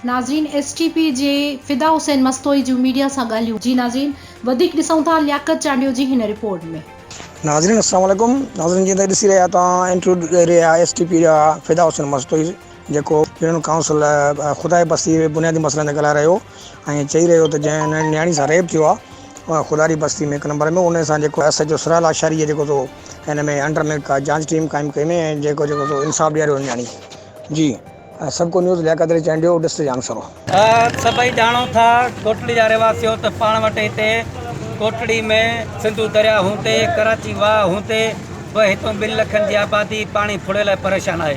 नाज़रीन STP जे फिदा हुसैन मस्तोई जो मीडिया सां ॻाल्हियूं। जी नाज़रीन वधीक ॾिसूं था लियाकत चांडियो जी हिन रिपोर्ट में। नाज़रीन अस्सलाम वालेकुम। नाज़रीन जीअं ॾिसी रहिया तव्हां इंटरव्यू ॾेई रहिया STP जा फिदा हुसैन मस्तोई जेको यूनियन काउंसिल ख़ुदा बस्ती बुनियादी मसइलनि ते ॻाल्हाए रहियो ऐं चई रहियो त जंहिं न्याणी सां रेप थियो आहे ख़ुदारी बस्ती में 1 नंबर में उन सां जेको SHO सराल आशारी जेको तो हिन में अंडर में का जांच टीम क़ाइमु कई में ऐं जेको तो इंसाफ़ ॾियारियो न्याणी जी। सबको न्यूज़ लियाकत ॼामशोरो डिस्ट्रिक्ट ॼामशोरो। सभई ॼाणो था कोटड़ी जा रहवासी त पाण वटि हिते कोटड़ी में सिंधु दरिया हूंदे कराची वाह हूंदे हितों 2 लखनि जी आबादी पाणी फुड़े लाइ परेशान आहे।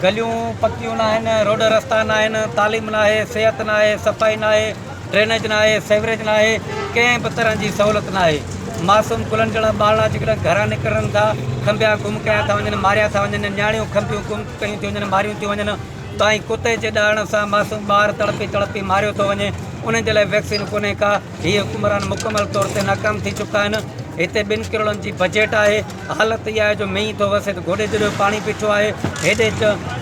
गलियूं पकियूं न आहिनि, रोड रस्ता न आहिनि, तालीम न आहे, सिहत न आहे, सफ़ाई न आहे, ड्रेनेज न आहे, सेवरेज न आहे, कंहिं बि तरह जी सहूलियत न आहे। मासूम कुलनि जणा ॿारड़ा जेकॾहिं घरां निकिरनि था खंबिया गुम कया था वञनि, मारिया था वञनि, न्याणियूं खंबियूं गुम कयूं थियूं वञनि, मारियूं थियूं वञनि। ताईं कुते जे ॾाइण सां मासूम ॿार तड़पी तड़पी मारियो थो वञे। उन जे लाइ वैक्सीन कोन्हे का। हीअ हुकुमरान मुकमल तौर ते नाकाम थी चुका आहिनि। हिते 2 करोड़नि जी बजट आहे। हालत इहा आहे जो मींहुं थो वसे त गोॾे जहिड़ो पाणी बीठो आहे। हेॾे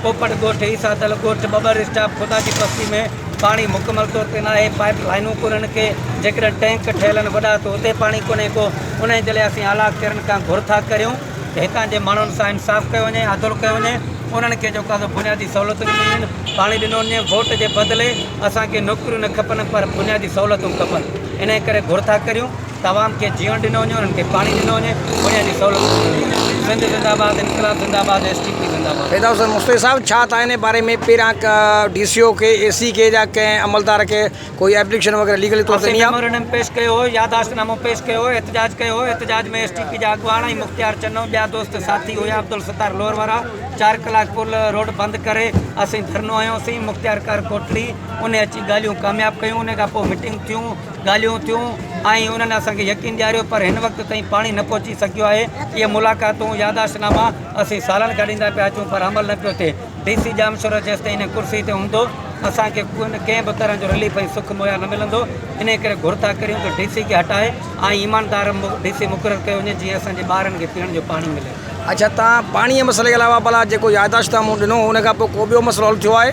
पोपट ॻोठ ईसादल ॻोठ बबर स्टाफ ख़ुदा जी बस्ती में पाणी मुकमल तौर ते न आहे। पाइप लाइनूं कोन्हनि के जेकॾहिं टैंक ठहियल आहिनि वॾा त उते पाणी कोन्हे को। उन जे लाइ असीं आला अख़्तियारनि खां घुर था करियूं त हितां जे माण्हुनि सां इंसाफ़ कयो वञे, आदर कयो वञे, उन्हनि खे जेका बुनियादी सहूलियतूं ॾिनियूं आहिनि, पाणी ॾिनो वञे। वोट जे बदिले असांखे नौकरियूं न खपनि पर बुनियादी सहूलियतूं खपनि। इन करे घुर था करियूं तवाम खे जीअण ॾिनो वञे, उन्हनि खे पाणी ॾिनो वञे, बुनियादी सहूलियतूं। सिंध ज़िंदाबाद, इनकलाब ज़िंदाबाद, STP ज़िंदाबाद। फिदा हुसैन मस्तोई साहब छा था इन बारे में पहिरियां DCO के AC के या कंहिं अमलदार के कोई एप्लीकेशन वग़ैरह लीगली तौर ते मेमोरेंडम पेश कयो हो, याददाश्तनामो पेश कयो हो, एहतजाज कयो हो। एहतजाज में STP जा अॻवान ऐं मुख्तियार चन्नो ॿिया दोस्त साथी हुया, अब्दुल सत्तार लोअर वारा। 4 कलाक कुल रोड बंदि करे असीं धरनो आयोसीं। मुख्तियार कार कोटड़ी उन अची ॻाल्हियूं कामयाबु कयूं। उन खां पोइ मीटिंग थियूं, ॻाल्हियूं थियूं ऐं उन्हनि असांखे यकीन ॾियारियो पर हिन वक़्त ताईं पाणी न पहुची सघियो आहे। इहे मुलाक़ातूं याददाश्तनामा असीं सालनि खां ॾींदा पिया अचूं पर अमल न पियो थिए। DC ॼामशोरो जेसिताईं हिन कुर्सी ते हूंदो असांखे कंहिं बि तरह जो रिलीफ ऐं सुख मुहैया न मिलंदो। इन करे घुर था करियूं त DC खे हटाए ऐं ईमानदार DC मुक़ररु कयो वञे जीअं असांजे ॿारनि खे पीअण जो पाणी मिले। अच्छा तव्हां पाणीअ मसइले जे अलावा भला जेको याददाश्तनामो ॾिनो उन खां पोइ को ॿियो मसइलो हल थियो आहे?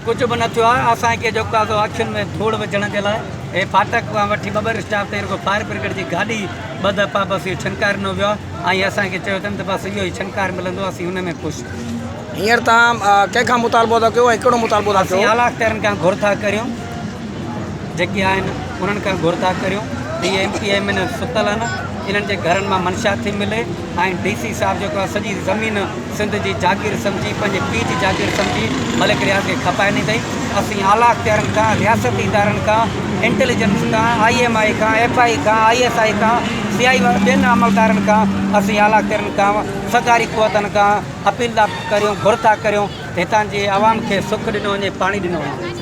कुझु बि न थियो आहे। असांखे जेको आहे अखियुनि में धूड़ विझण जे लाइ हे फाटक खां वठी बबर स्टाफ ते रुगो फायर ब्रिगेड जी गाॾी ॿ दफ़ा बसि इहो छंकार ॾिनो वियो आहे ऐं असांखे चयो अथनि त बसि इहो ई छंकार मिलंदो, असीं हुन में ख़ुशि। हींअर तव्हां कंहिंखां मुतालबो था कयो ऐं कहिड़ो मुतालबो था कयो? असीं आला अख़्तियारनि खां घुर था करियूं, जेके आहिनि उन्हनि खां घुर था करियूं। इहे MPM सुतल आहिनि, इन्हनि जे घरनि मां मनशा थी मिले ऐं DC साहिबु जेको आहे सॼी ज़मीन सिंध जी जागीर सम्झी पंहिंजे पीउ जी जागीर सम्झी मलिक रियाज़ खे खपाइणी अथई। असीं आला अख़्तियारनि खां, रियासती इदारनि खां, इंटेलिजेंस खां, IMI खां, FI खां, ISI खां, CI ॿियनि अमलदारनि खां असीं आला अख़्तियारनि खां, सरकारी क़ुवतनि खां अपील था करियूं, घुर था करियूं हितां जी आवाम खे सुख ॾिनो वञे, पाणी ॾिनो वञे।